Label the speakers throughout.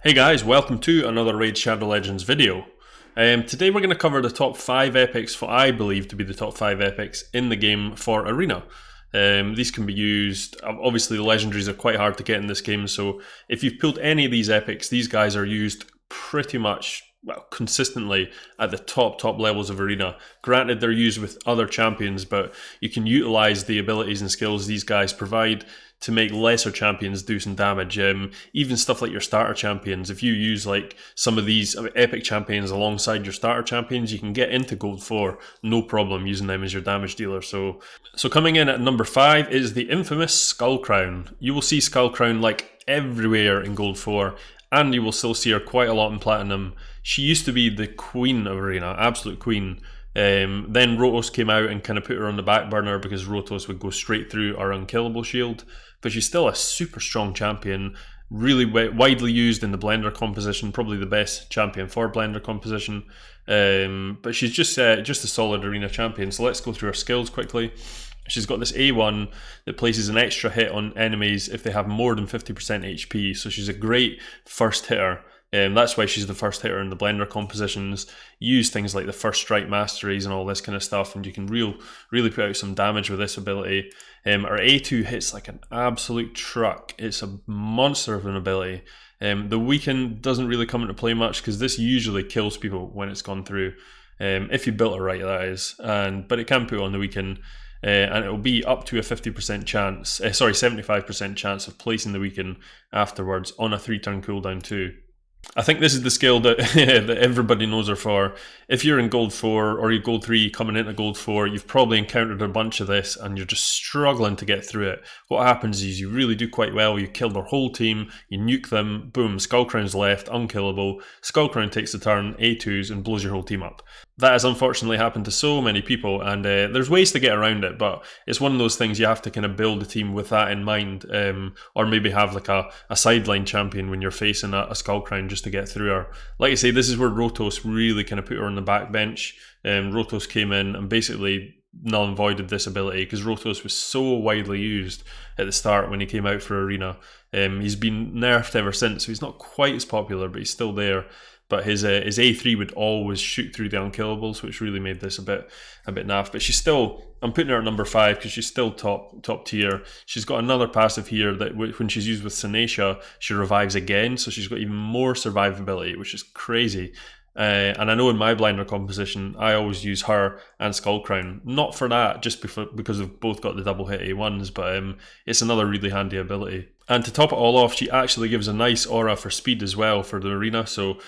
Speaker 1: Hey guys, welcome to another Raid Shadow Legends video. Today we're going to cover the top 5 epics, what I believe to be the top 5 epics in the game for Arena. These can be used, obviously the legendaries are quite hard to get in this game, so if you've pulled any of these epics, these guys are used pretty much, well, consistently at the top levels of Arena. Granted, they're used with other champions, but you can utilize the abilities and skills these guys provide to make lesser champions do some damage. Even stuff like your starter champions, if you use like some of these epic champions alongside your starter champions, you can get into gold 4 no problem using them as your damage dealer. So coming in at number 5 is the infamous Skull Crown. You will see Skull Crown like everywhere in gold 4, and you will still see her quite a lot in platinum. She used to be the queen of Arena, absolute queen. Then Rotos came out and kind of put her on the back burner because Rotos would go straight through our unkillable shield, but she's still a super strong champion, really widely used in the blender composition, probably the best champion for blender composition. But she's just a solid Arena champion. So let's go through her skills quickly. She's got this A1 that places an extra hit on enemies if they have more than 50% HP, so she's a great first hitter. That's why she's the first hitter in the blender compositions. Use things like the first strike masteries and all this kind of stuff, and you can really put out some damage with this ability. Her A2 hits like an absolute truck. It's a monster of an ability. The weaken doesn't really come into play much because this usually kills people when it's gone through. If you built it right, that is. But it can put on the weaken. And it will be up to a 50% chance, 75% chance of placing the weaken afterwards on a 3-turn cooldown too. I think this is the skill that that everybody knows her for. If you're in gold 4 or you're gold 3 coming into gold 4, you've probably encountered a bunch of this and you're just struggling to get through it. What happens is you really do quite well. You kill their whole team, you nuke them, boom, Skullcrown's left, unkillable. Skullcrown takes the turn, A2s, and blows your whole team up. That has unfortunately happened to so many people, and there's ways to get around it, but it's one of those things you have to kind of build a team with that in mind, or maybe have like a sideline champion when you're facing a Skullcrown just to get through her. Like I say, this is where Rotos really kind of put her on the back bench. Rotos came in and basically null and voided this ability because Rotos was so widely used at the start when he came out for Arena. He's been nerfed ever since, so he's not quite as popular, but he's still there. But his A3 would always shoot through the unkillables, which really made this a bit naff. But she's still, I'm putting her at number 5 because she's still top tier. She's got another passive here that when she's used with Senesha, she revives again, so she's got even more survivability, which is crazy. And I know in my blinder composition, I always use her and Skullcrown. Not for that, just because we've both got the double hit A1s, but it's another really handy ability. And to top it all off, she actually gives a nice aura for speed as well for the Arena, so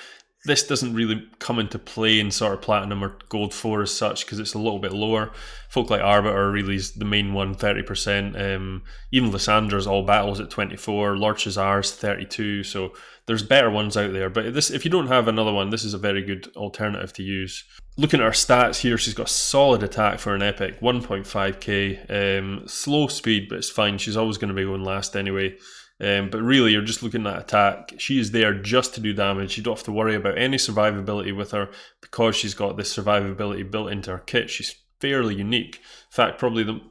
Speaker 1: this doesn't really come into play in sort of Platinum or Gold 4 as such because it's a little bit lower. Folk like Arbiter really is the main one, 30%. Even Lyssandra's all battles at 24, Lord Shazar's 32, so there's better ones out there. But this, if you don't have another one, this is a very good alternative to use. Looking at her stats here, she's got solid attack for an epic, 1.5k. Slow speed, but it's fine. She's always going to be going last anyway. But really, you're just looking at attack. She is there just to do damage. You don't have to worry about any survivability with her because she's got this survivability built into her kit. She's fairly unique. In fact, probably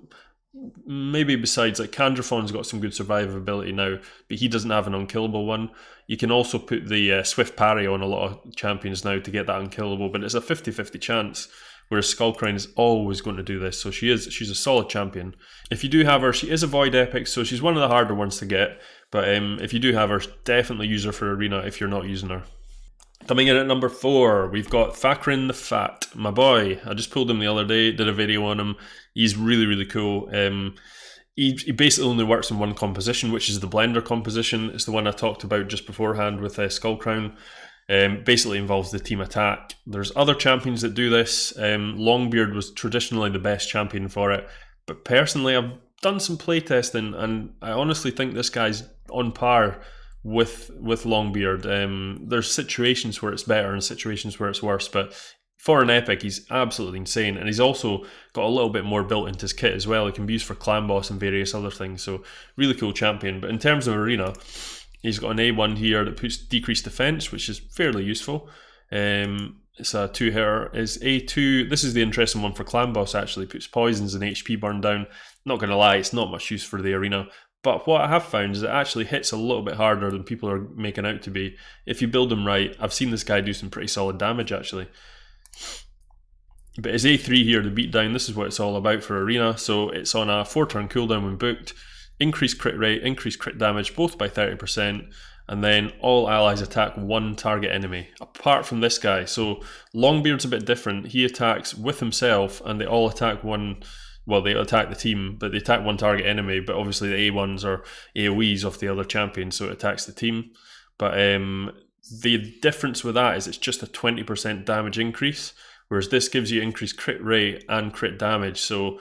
Speaker 1: maybe besides like Candrafon's got some good survivability now, but he doesn't have an unkillable one. You can also put the Swift Parry on a lot of champions now to get that unkillable, but it's a 50-50 chance. Whereas Skullcrown is always going to do this, so she's a solid champion. If you do have her, she is a void epic, so she's one of the harder ones to get. But if you do have her, definitely use her for Arena if you're not using her. Coming in at number 4, we've got Fakrin the Fat, my boy. I just pulled him the other day, did a video on him. He's really cool. He basically only works in one composition, which is the blender composition. It's the one I talked about just beforehand with Skullcrown. Basically involves the team attack. There's other champions that do this. Longbeard was traditionally the best champion for it, but personally I've done some playtesting and I honestly think this guy's on par with Longbeard. There's situations where it's better and situations where it's worse, but for an epic he's absolutely insane, and he's also got a little bit more built into his kit as well. It can be used for clan boss and various other things, so really cool champion. But in terms of Arena, he's got an A1 here that puts decreased defense, which is fairly useful. It's a 2-hitter. His A2, this is the interesting one for Clan Boss actually, puts poisons and HP burn down. Not going to lie, it's not much use for the Arena, But what I have found is it actually hits a little bit harder than people are making out to be. If you build him right, I've seen this guy do some pretty solid damage actually. But his A3 here, the beatdown, this is what it's all about for Arena. So it's on a 4-turn cooldown when booked, increased crit rate, increased crit damage, both by 30%, and then all allies attack one target enemy, apart from this guy. So Longbeard's a bit different. He attacks with himself, and they all attack one, well, they attack the team, but they attack one target enemy, but obviously the A1s are AoEs of the other champion, so it attacks the team. But the difference with that is it's just a 20% damage increase, whereas this gives you increased crit rate and crit damage. So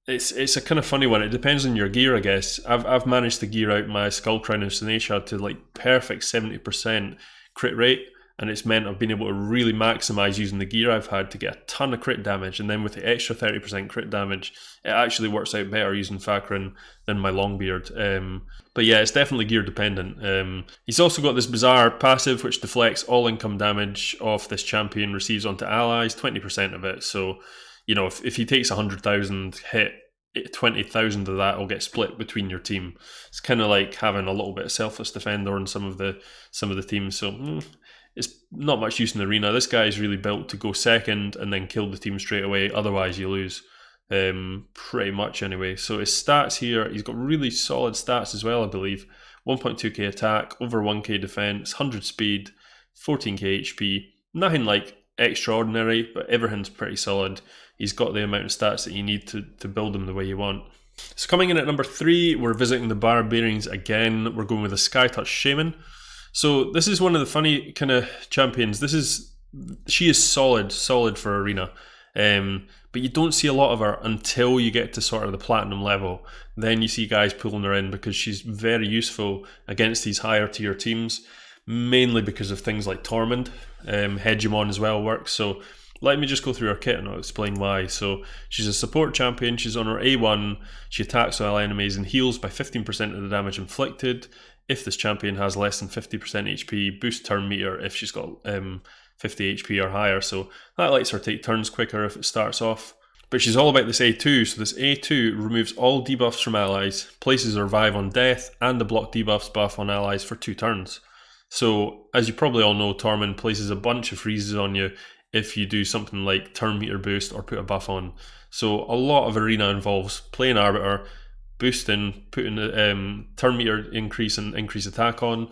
Speaker 1: it's a kind of funny one. It depends on your gear, I guess. I've managed to gear out my Skull Crown of Sinetia to like perfect 70% crit rate, and it's meant I've been able to really maximize using the gear I've had to get a ton of crit damage, and then with the extra 30% crit damage, it actually works out better using Fakrin than my Longbeard. But yeah, it's definitely gear dependent. He's also got this bizarre passive which deflects all income damage of this champion receives onto allies, 20% of it. So, you know, if he takes 100,000 hit, 20,000 of that will get split between your team. It's kind of like having a little bit of selfless defender on some of the teams. So it's not much use in the arena. This guy is really built to go second and then kill the team straight away. Otherwise, you lose. Pretty much anyway. So his stats here, he's got really solid stats as well, I believe. 1.2k attack, over 1k defense, 100 speed, 14k HP. Nothing like extraordinary, but everything's pretty solid. He's got the amount of stats that you need to build him the way you want. So coming in at number 3, we're visiting the Barbarians again. We're going with a Skytouch Shaman. So this is one of the funny kind of champions. She is solid for Arena. But you don't see a lot of her until you get to sort of the platinum level. Then you see guys pulling her in because she's very useful against these higher tier teams, mainly because of things like Tormund. Hegemon as well works. So let me just go through her kit and I'll explain why. So she's a support champion. She's on her A1. She attacks all enemies and heals by 15% of the damage inflicted. If this champion has less than 50% HP, boost turn meter if she's got 50 HP or higher, so that lets her take turns quicker if it starts off. But she's all about this A2, so this A2 removes all debuffs from allies, places a revive on death and the block debuffs buff on allies for 2 turns. So as you probably all know, Tormund places a bunch of freezes on you if you do something like turn meter boost or put a buff on. So a lot of Arena involves playing Arbiter, boosting, putting a turn meter increase and increase attack on.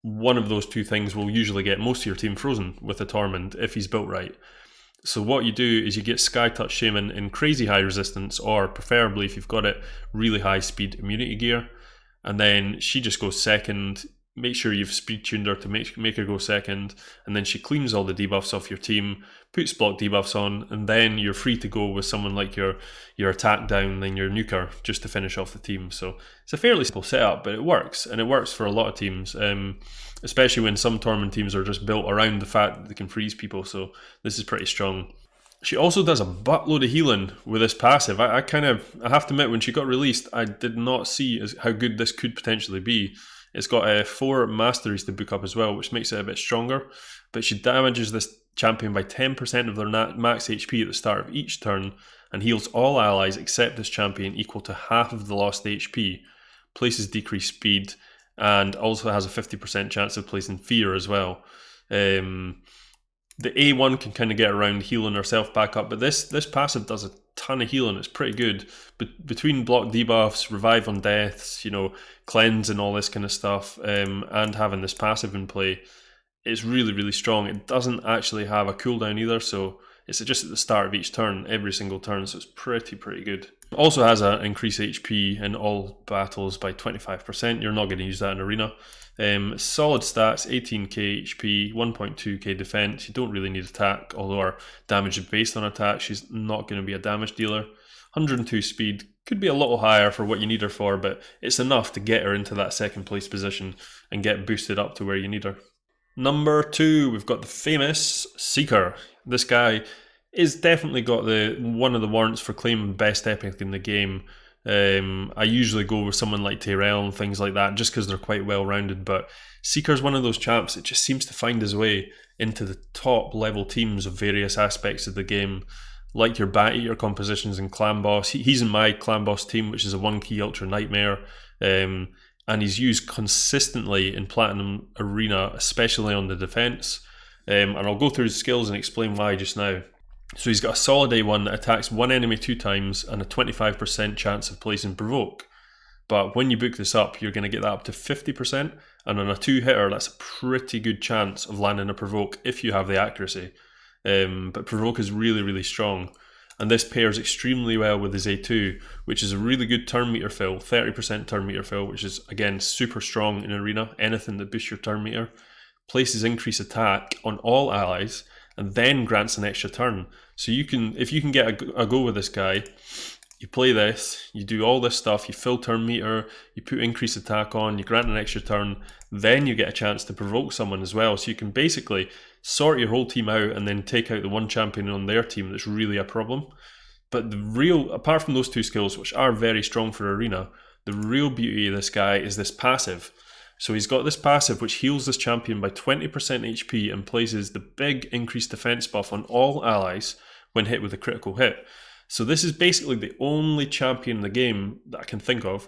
Speaker 1: One of those two things will usually get most of your team frozen with a Tormund if he's built right. So what you do is you get Skytouch Shaman in crazy high resistance, or preferably if you've got it, really high speed immunity gear, and then she just goes second. Make sure you've speed tuned her to make her go second, and then she cleans all the debuffs off your team, puts block debuffs on, and then you're free to go with someone like your attack down, then your nuker, just to finish off the team. So it's a fairly simple setup, but it works, and it works for a lot of teams, especially when some Tormund teams are just built around the fact that they can freeze people, so this is pretty strong. She also does a buttload of healing with this passive. I have to admit, when she got released, I did not see how good this could potentially be. It's got 4 masteries to book up as well, which makes it a bit stronger. But she damages this champion by 10% of their max HP at the start of each turn, and heals all allies except this champion equal to half of the lost HP, places decreased speed, and also has a 50% chance of placing fear as well. The A1 can kind of get around healing herself back up, but this passive does a ton of healing. It's pretty good. But between block debuffs, revive on deaths, cleanse and all this kind of stuff, and having this passive in play, it's really, really strong. It doesn't actually have a cooldown either, so it's just at the start of each turn, every single turn, so it's pretty good. It also has an increased HP in all battles by 25%. You're not going to use that in Arena. Solid stats, 18k HP, 1.2k defense. You don't really need attack, although our damage is based on attack. She's not going to be a damage dealer. 102 speed, could be a little higher for what you need her for, but it's enough to get her into that second place position and get boosted up to where you need her. Number 2, we've got the famous Seeker. This guy is definitely got one of the warrants for claiming best epic in the game. I usually go with someone like Tyrell and things like that just because they're quite well rounded, but Seeker's one of those champs that just seems to find his way into the top level teams of various aspects of the game. like your Bat Eater compositions in Clan Boss. He's in my Clan Boss team, which is a 1 key Ultra Nightmare. And he's used consistently in Platinum Arena, especially on the defense. And I'll go through his skills and explain why just now. So he's got a solid A1 that attacks one enemy 2 times and a 25% chance of placing Provoke. But when you book this up, you're going to get that up to 50%, and on a 2-hitter, that's a pretty good chance of landing a Provoke if you have the accuracy. But Provoke is really, really strong, and this pairs extremely well with his A2, which is a really good turn meter fill, 30% turn meter fill, which is, again, super strong in Arena. Anything that boosts your turn meter. Places increased attack on all allies, and then grants an extra turn. So you can, if you can get a go with this guy, you play this, you do all this stuff, you fill turn meter, you put increased attack on, you grant an extra turn, then you get a chance to provoke someone as well. So you can basically sort your whole team out and then take out the one champion on their team that's really a problem. But the real, apart from those two skills, which are very strong for Arena, the real beauty of this guy is this passive. So he's got this passive which heals this champion by 20% HP and places the big increased defense buff on all allies when hit with a critical hit. So this is basically the only champion in the game that I can think of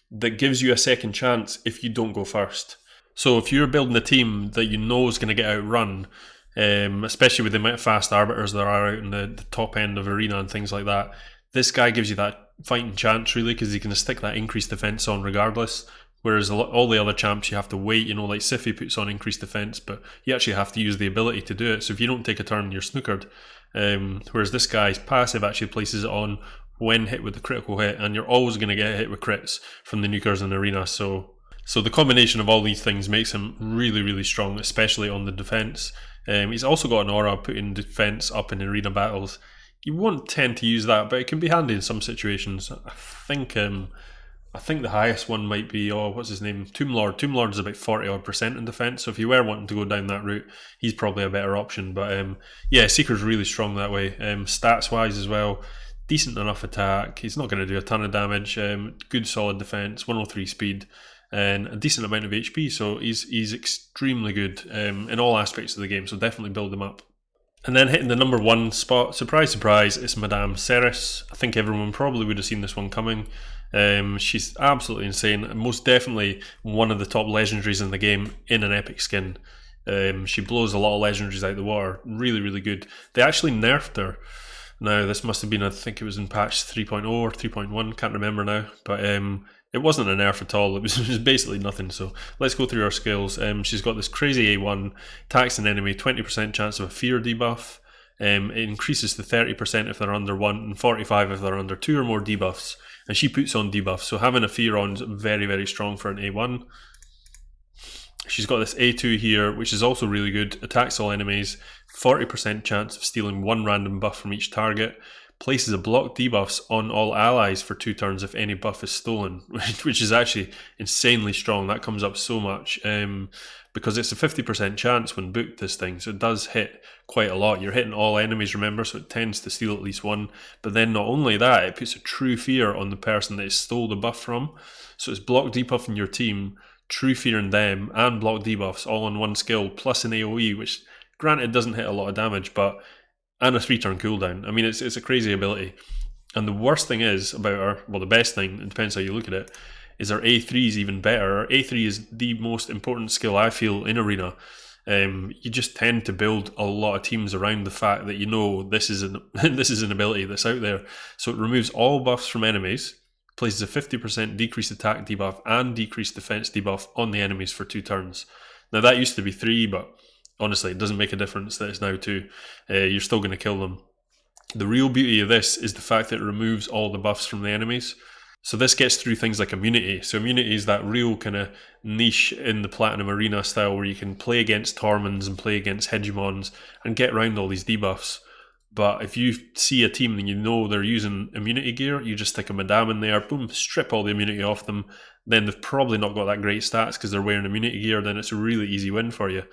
Speaker 1: that gives you a second chance if you don't go first. So if you're building a team that you know is going to get outrun, especially with the amount of fast arbiters there are out in the top end of Arena and things like that, this guy gives you that fighting chance really, because he can stick that increased defense on regardless. Whereas all the other champs, you have to wait, like Sify puts on increased defense, but you actually have to use the ability to do it. So if you don't take a turn, you're snookered. Whereas this guy's passive actually places it on when hit with the critical hit, and you're always going to get hit with crits from the nukers in Arena. So the combination of all these things makes him really, really strong, especially on the defense. He's also got an aura putting defense up in Arena battles. You won't tend to use that, but it can be handy in some situations. I think the highest one might be, what's his name? Tomb Lord. Tomb Lord is about 40% in defense, so if you were wanting to go down that route, he's probably a better option. But yeah, Seeker's really strong that way. Stats-wise as well, decent enough attack. He's not going to do a ton of damage. Good solid defense, 103 speed, and a decent amount of HP, so he's extremely good in all aspects of the game, so definitely build him up. And then hitting the number 1 spot, surprise, surprise, it's Madame Ceres. I think everyone probably would have seen this one coming. She's absolutely insane. Most definitely one of the top legendaries in the game in an epic skin. She blows a lot of legendaries out of the water. Really, really good. They actually nerfed her. Now, this must have been, I think it was in patch 3.0 or 3.1, can't remember now. But it wasn't a nerf at all. It was basically nothing. So let's go through her skills. She's got this crazy A1, attacks an enemy, 20% chance of a fear debuff. It increases to 30% if they're under 1 and 45 if they're under 2 or more debuffs. And she puts on debuffs, so having a fear on is very, very strong for an A1. She's got this A2 here, which is also really good. Attacks all enemies, 40% chance of stealing 1 random buff from each target. Places a block debuffs on all allies for 2 turns if any buff is stolen, which is actually insanely strong. That comes up so much because it's a 50% chance when booked, this thing, so it does hit quite a lot. You're hitting all enemies, remember, so it tends to steal at least 1. But then not only that, it puts a true fear on the person that it stole the buff from. So it's block debuff in your team, true fear in them, and block debuffs all on 1 skill, plus an AoE, which granted doesn't hit a lot of damage, but and a 3-turn cooldown. I mean, it's a crazy ability. And the worst thing is about her, well, the best thing, it depends how you look at it, is her A3 is even better. Her A3 is the most important skill, I feel, in Arena. You just tend to build a lot of teams around the fact that this is an ability that's out there. So it removes all buffs from enemies, places a 50% decreased attack debuff and decreased defense debuff on the enemies for 2 turns. Now that used to be 3, but honestly, it doesn't make a difference that it's now 2. You're still going to kill them. The real beauty of this is the fact that it removes all the buffs from the enemies. So this gets through things like immunity. So immunity is that real kind of niche in the Platinum Arena style where you can play against Torments and play against Hegemons and get around all these debuffs. But if you see a team and you know they're using immunity gear, you just stick a Madame in there, boom, strip all the immunity off them. Then they've probably not got that great stats because they're wearing immunity gear. Then it's a really easy win for you.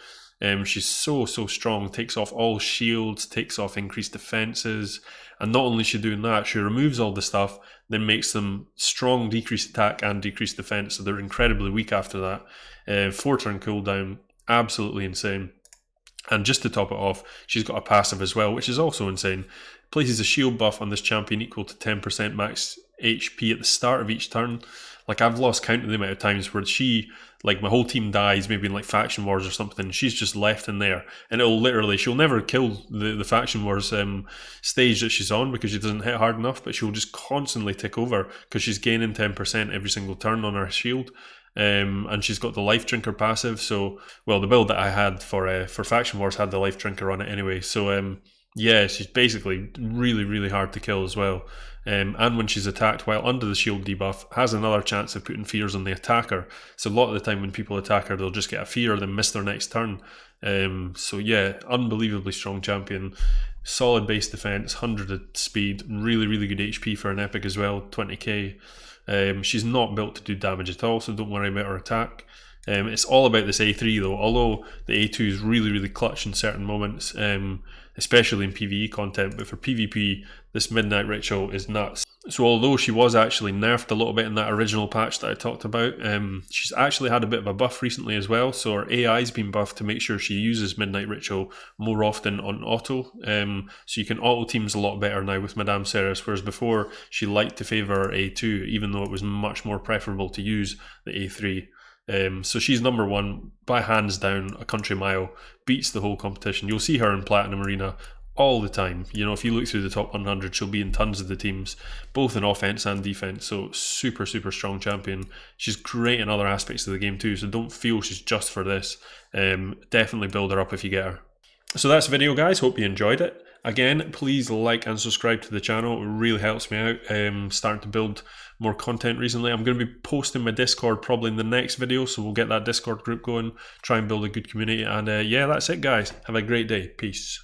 Speaker 1: She's so strong, takes off all shields, takes off increased defenses, and not only is she doing that, she removes all the stuff, then makes them strong decreased attack and decreased defense, so they're incredibly weak after that. 4-turn cooldown, absolutely insane. And just to top it off, she's got a passive as well, which is also insane. Places a shield buff on this champion equal to 10% max HP at the start of each turn. Like, I've lost count of the amount of times where she, like, my whole team dies, maybe in like faction wars or something, she's just left in there, and it'll literally, she'll never kill the faction wars stage that she's on because she doesn't hit hard enough, but she'll just constantly tick over because she's gaining 10% every single turn on her shield. And she's got the life drinker passive. So, well, the build that I had for faction wars had the life drinker on it anyway. So yeah, she's basically really, really hard to kill as well. And when she's attacked while under the shield debuff, has another chance of putting fears on the attacker. So a lot of the time when people attack her, they'll just get a fear, then miss their next turn. So yeah, unbelievably strong champion. Solid base defense, 100 speed, really, really good HP for an epic as well, 20k. She's not built to do damage at all, so don't worry about her attack. It's all about this A3 though, although the A2 is really, really clutch in certain moments, especially in PvE content, but for PvP, this Midnight Ritual is nuts. So although she was actually nerfed a little bit in that original patch that I talked about, she's actually had a bit of a buff recently as well, so her AI's been buffed to make sure she uses Midnight Ritual more often on auto, so you can auto teams a lot better now with Madame Ceres, whereas before she liked to favour A2, even though it was much more preferable to use the A3. So she's number one by hands down, a country mile, beats the whole competition. You'll see her in Platinum Arena all the time. You know, if you look through the top 100, she'll be in tons of the teams, both in offense and defense. So super, super strong champion. She's great in other aspects of the game too, so don't feel she's just for this. Definitely build her up if you get her. So that's the video, guys. Hope you enjoyed it. Again, please like and subscribe to the channel. It really helps me out. Starting to build more content recently. I'm going to be posting my Discord probably in the next video, so we'll get that Discord group going, try and build a good community. And yeah, that's it, guys. Have a great day. Peace.